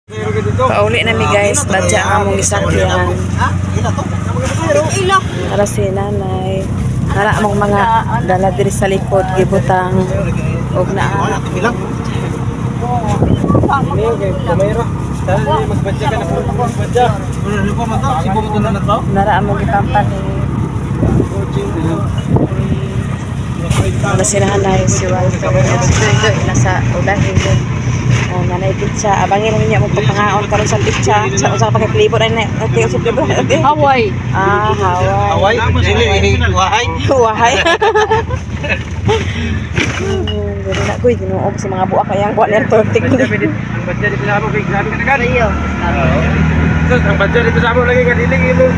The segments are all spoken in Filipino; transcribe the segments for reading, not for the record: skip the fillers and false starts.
Pauli na mi guys, badya ang among gisakyan. Para si nanay. Para among mga dala diri sa likod gibutang og naa. Nara among gipampan ni para si nanay si wife nasa udahin din. Nanay pizza, abangin namin niya mo pangaon karon sa pizza. Sa pagka-flavor ay natin sa flavor. Hawaii. Hawaii. Hawaii. Wahay. Dili na ko ginuog sa mga buak kayang buak ner tortik. Ang budget dito sa amo kay grabe ka nagan. Iyo. Sus, ang budget dito sa amo lagi ka dili ilo.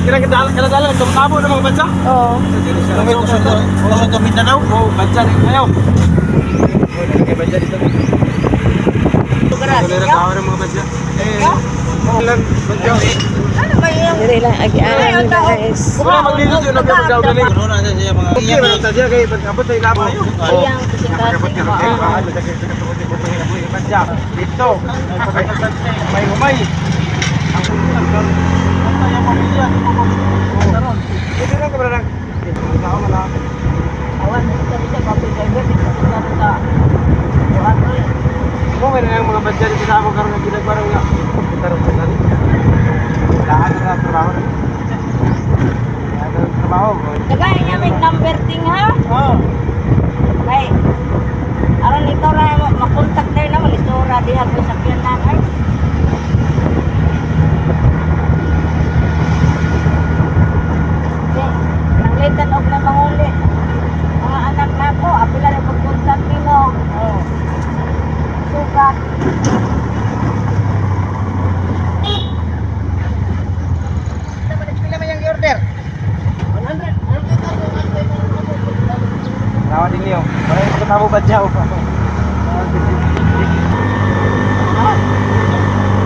Kira kita dalan sa tabo na mga budget. Oo. Kami ko sa Mindanao. Oh, budget kayo. Okay, budget dito. Wala na kawan ng mga badya. Lang, badya. Dili lang agian guys. Wala maglinis yun, nagkakagaw na rin. Ano na siya mga iya. Okay, wala siya kayo, abot na ilabo. Iyang Badya, dito. May humay. Ito lang ka ba lang? Ikaw mo lang. awan mo sa bisa kapit driver dito sa Kung meron yung mga badya dito sa ako karoon ng ginagbarang nga. Tarong sa dali. Lahat na trabaho na. Lahat na trabaho. Tagay niya may number ting ha. Oo. Ay. Aron ito ra makontak tayo naman ito ra diha ko sa piyanan ay. Nanglitan og na manguli. Mga anak nako, apila ra pagkontak nimo. Oh. Sukat. Rawa din niyo. Para ito tabo badya o.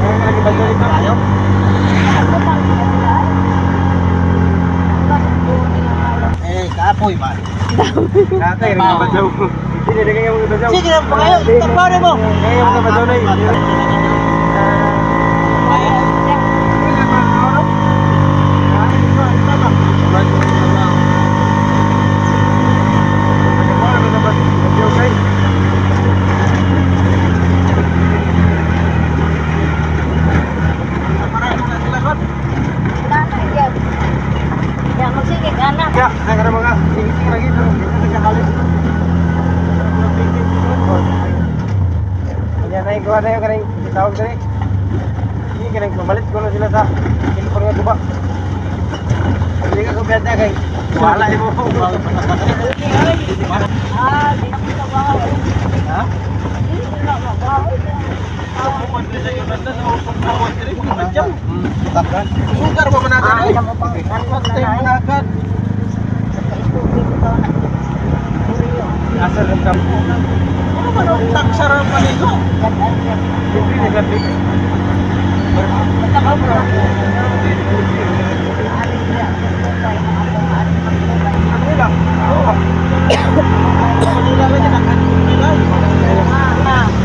Ay, lagi badya dito. Ayaw. Eh, kapoy ba? Natay, rin ang badyaw ko. Sige, rin kayo mga badyaw. Sige lang po kayo, tapare mo. Kayo mga badyaw na yun. Ya, saya mga sing-sing lagi tuh. Nagkakalit. Kanya na ikaw na yung kanang itawag na rin. Hindi kanang pamalit ko na sila sa kilipon nga tuba. Hindi ka kubyada kay wala mo. Ah, di ako sa bahay. Ha? Hindi na mabahay. Sugar ba manakan? Manakan. Asal ng kampo. Ano ba nung taksara pa nito? Hindi nagabi. Ano lang? Oo. Manila lang yan.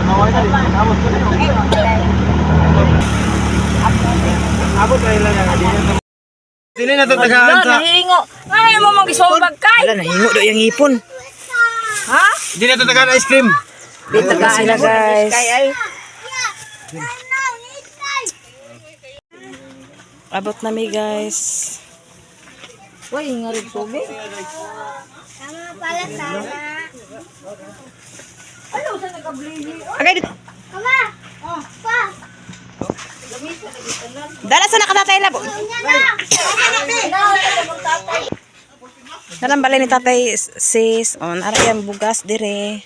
Away na rin. Abot ko rin. Abot na ilan yan. Dili na ito tagaan sa... Nahingo. Ngayon mo mag-isobag kay. Wala nahingo do yung ipon. Ha? Dili na ito tagaan ice cream. Dito na sila guys. Abot na mi guys. Uy, nga rin sobe. Ano sa nakablihi? Agay dito. Dala sa nakatatay labo. Dalam balay ni tatay sis. On ara yang bugas dire.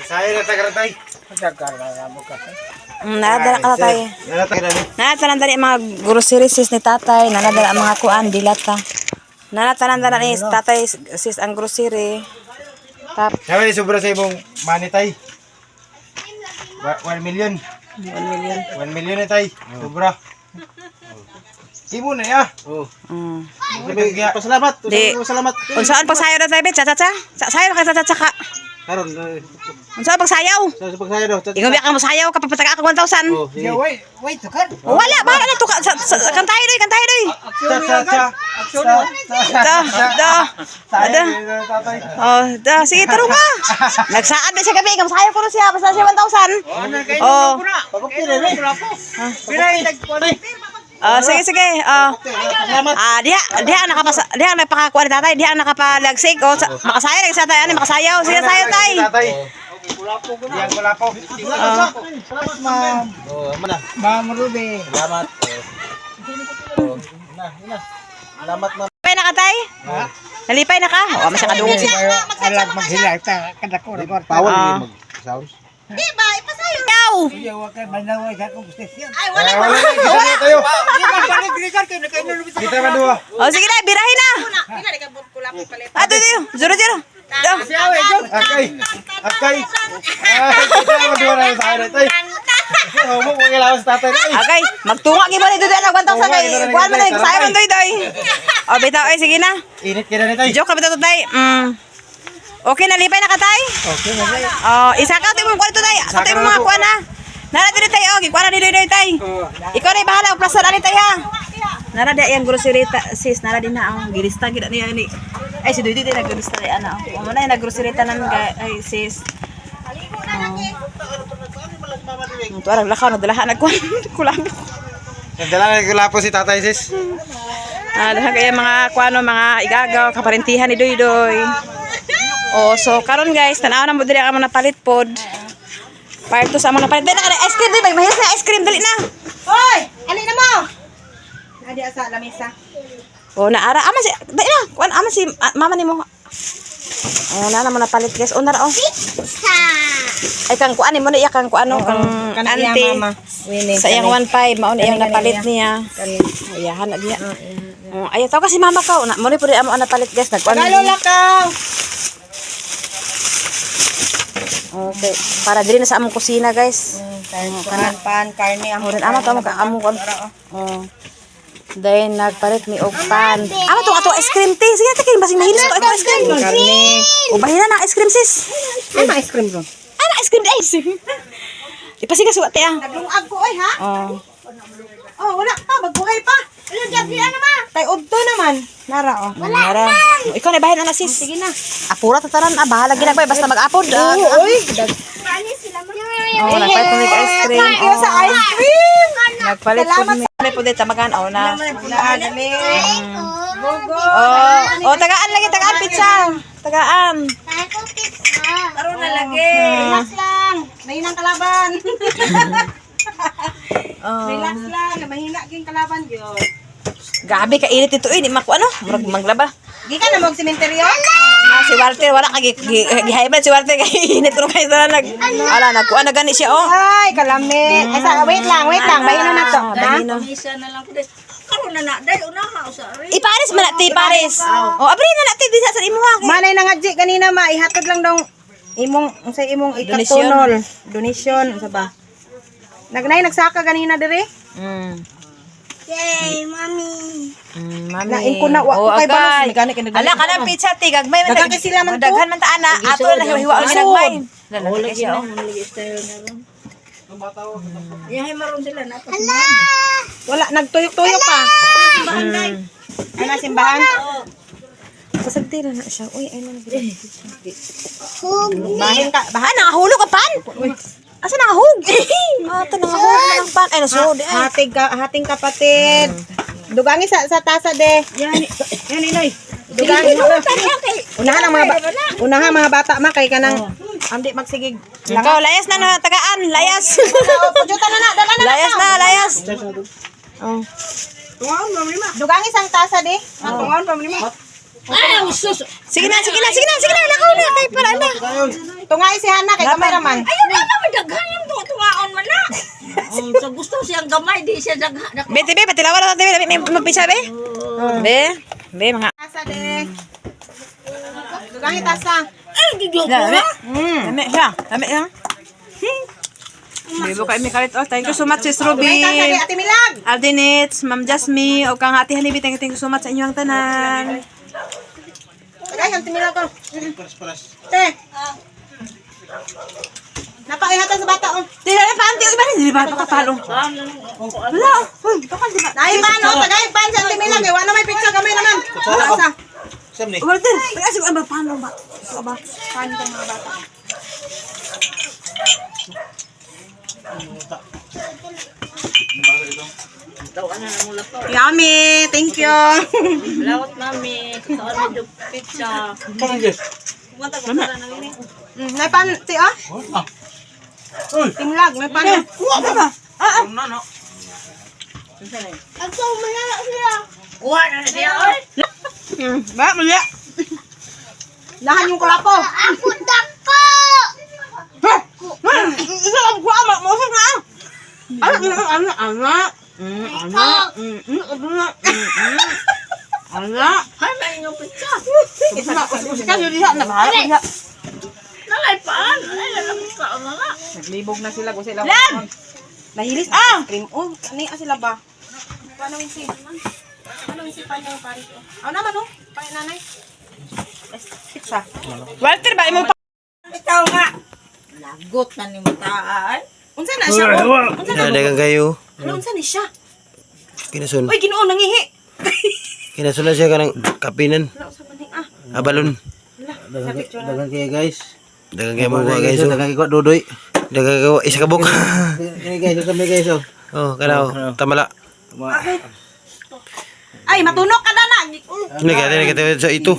Saya na tagaratay. Nadala ka tatay. Nadala dali mga groceries sis ni tatay. Nadala ang mga kuan dilata. Nadala ni tatay sis ang grocery. Tap Sabi ni sobra sa ibong money tay. 1 million. 1 million. 1 million na tay. Sobra. Ibo na ya. Oh. Pasalamat. Di. Salamat. Unsaan pa sayo na tayo bet? Cha cha cha. Sayo ka cha cha ka. Karon Unsa pagsayaw? Sa pagsayo daw. Ingon biya ka mo sayaw ka papataga ka 1,000. Oh, sige. Wait, tukar. Wala, bahala na to. Kantahin doy, kantahin doy. Oh, sige, taro ka. Nagsaan din siya gabi, kamasayaw ko na siya, basta siya 1,000. Oh. Sige. Diha napakakuha ni tatay, diha nakapalagsig. Oh, makasayaw lagi sa tatay, ani makasayaw. Sige, sayaw tay. Yang kulapo. Salamat, ma'am. Oh, mana? Ma'am Ruby. Salamat. Salamat, ma'am. Nalipay na ka tay? Nalipay na ka? Oo, masya kadungog. Alam maghilay ta kadako report. Bawal mag-sounds. Di ba? Ipasayo. Yaw! Iya wa kay manaway sa kong station. Ay, wala Wala tayo. Di ba balik record kay nakainom sa. Kita man duha. Oh, sige na, birahin na. na. Pila di ka kulapo palit. Ato diyo, zero. Akay. Kita man duha na sa akin tay. Oh, mo ko ilawas tatay tay. Okay, magtunga gi mo ni doy na 1,000 kay. Kuan man ay sayaw man doy. Oh, bitaw ay sige na. Init kina ni tay. Joke na bitaw tay. Okay, nalipay na ka tay? Okay na tay. Oh, isa ka to mo kuan to tay. Sa to mo mga kuan na. Nara diri tay oh, gikuan na ni doy tay. Ikaw na bahala og plasan ani tay ha. Nara di ang grocery sis, nara din na ang gilista gid ni ani. Ay si Doy tay naglista ay ana. Amo na nag-grocery tanan ay sis. Ito arang lakaw nadalahan nagkuan kulabo. Nagdala ko lapo si tatay sis. Lahat kaya mga kuano mga igagaw kaparentihan ni Doy. Oh, so karon guys, tanaw na mo diri ka mo napalit pod. Part to sa mo napalit. Dali na ice cream dali, mahirap na ice cream dali na. Hoy, ali na mo. Adi asa lamesa. Oh, naara ama si dali na. Kuan ama si mama nimo. Oh, na mo napalit guys. Oh, nara oh. Ay kang kuan mo na iya kang kuano kang auntie. Sa iyang 1.5 mao na iyang napalit niya. Ayahan na diya. Ay taw kasi mama ka na mo ni pud amo napalit guys nagkuan. Lola ka. Okay, para diri na sa among kusina guys. Pan, karne Amo rin ama to mo ka amo kon. Oh. Dahil nagpalit mi og pan. Amo to ato ice cream tea. Sige takin basing mahilis to ice cream. Karne. O bahina na ice cream sis. Ano ice cream ron? Ano ice cream guys? Ipasiga suwat ya. Naglungag ko oy ha. Oh. Oh, wala pa, magbuhay pa. Ano gabi ano ma? Tay udto naman. Nara oh. Nara. Ikaw na bahin na sis. Sige na. Apura tataran bahala ginagpay basta mag-apod. Oy. Oh, nagpalit mi ice cream. Thank you sa ice cream. Nagpalit po mi po dito magan oh na. Dali. Gogo. Oh, tagaan lagi tagaan pizza. Tagaan. Taro na lagi. Relax lang. Mahinang kalaban. Relax lang. Mahina ging kalaban gyud. Gabi ka init ito di maku ano, murag maglaba. Di ka na mag sementeryo? Si Walter wala kay gihaybad si Walter kay init ro kay sana nagkuan na gani siya oh. Ay, kalamit. Ay, wait lang. Bahino na to. Bahino. Isa na lang ko des. Karon na day unaha usari. Ipares man ti Pares. Oh, abri na natin di sa imuha. Manay na nga G kanina ma ihatod lang daw imong sa imong ikatunol. Donation sa ba? Nagsaka ganina dire? Yay, mami. Mami. Nain ko na wa kay balos mekanik na. Ala ka ng pizza ti gagmay man. Daghan kay sila man to. Daghan man ta ana. Ato na hiwa ang ginagmay. Lalaki siya. Yahay maron sila na. Wala nagtuyok-tuyok pa. Ana simbahan? Pasagtira na siya. Uy, ay na Bahin ka. Bahan nangahulog ka pan. Asa nangahug? Ato nangahulog na ng pan. Ay nasud. Hating kapatid. Dugangi sa tasa de. Yan inoy. Dugangi. Unahan mga bata ma kay kanang andi magsigig. Ikaw layas na tagaan, layas. Pujutan na dala na. Layas. Oh. Dugangi sang tasa de. Tungon pa lima. Ay, usus. Sige na, lakaw na kay para na. Tungay si Hana kay kameraman. Ayun na naman, daghan yung tungaon man na. Sa gusto siyang gamay, di siya daghan. Be, patilawan na tayo, may mapisa, be. Be, mga. Tasa de. Dugangi tasa. Ay, gigyo ko Dami. ha. Dami siya. Bibo kay mi kalit. Oh, thank you so much sis Ruby. Dugangi tasa de Ate Milag. Aldinits, Ma'am Jasmine, o kang Ate Hanibi, thank you so much sa inyong tanan. Ay, Ate Milag ko. Te. Napaihatan sa bata oh. Dili na panty iba ni dili ba pakapalo. Wala. Hoy, bakal di ba? Dai pa no, tagay pan sa timila kay wala may pizza kami naman. Asa? Sam ni. Walter, kasi ba paano ba? Ba? Pan sa mga bata. Tawaan na mula to. Yummy, thank you. Lawat mami. Tawaan mo yung pizza. Kamu guys. Kumanta ko para nang ini. May pan ti ah. Timlag, may pan. Diba? No no. Kuha na siya. Oy. Ba, mali. Lahan yung kulapo. Isa ang kuha mo sa nga. Ana. Ana. Hay na inyong pizza. Usika yo diha na ba? Nalay paan. Ay, lalapit ka ang mga. Naglibog na sila kung sila. Lan! Nahilis na cream. Oh, ani sila ba? Paano yung si? Ano yung si pa niya pare ko? Ano naman oh? Pare nanay. Pizza. Walter ba imo Ikaw nga. Lagot na ni mataay. Unsa na siya? Oh? Unsa na? Dagang kayo. Ano unsa ni siya? Kinasun. Uy, Ginoo nangihi. Kinasun na siya kanang kapinan. Wala sa maning ah. Abalon. Sa picture na. Dagan kayo guys. Dagang kayo mo guys. Dagan kayo dudoy. Dagang kayo isa ka buk. Ini guys, kami guys oh. Oh, kanaw. Tamala. Ay, matunok ka na na. Nagkata sa ito.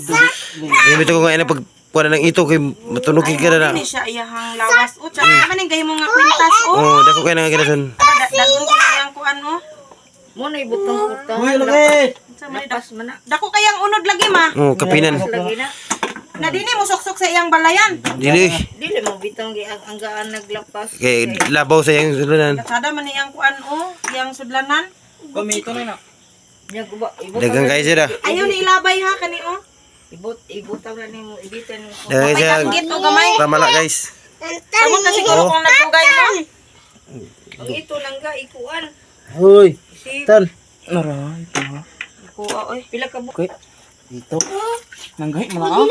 Ibito ko nga ina pag kuha ng ito kay matunukin ka na. Ini siya iyahang lawas. O, tsaka naman yung gahi mo nga kwintas. O, Oh, dako kay nga kinasun. dagong ko na yung kuan mo. Muna ibutang kurta. Uy, lagi. Lapas man na. Dako kayang unod lagi ma. Oh, kapinan. Lagi na. Na dini mo suksok sa iyang balayan. Dili. Dili mo bitang ang gaan naglapas. Kay labaw sa iyang sulunan. Kada man iyang kuan o, iyang sudlanan. Kumito na na. Nya guba ibutang. Dagang kayo sila. Ayaw ni ilabay ha kani o. Ibutang na nimo ibitan mo. Dagang May siya. tanggit o gamay. Tamala guys. Samot na siguro kung nagtugay mo. Ang ito lang ga ikuan. Uy, Si tan. Naray, ito. Kuha oy. pila ka bu. Ito. Nanggay mo na.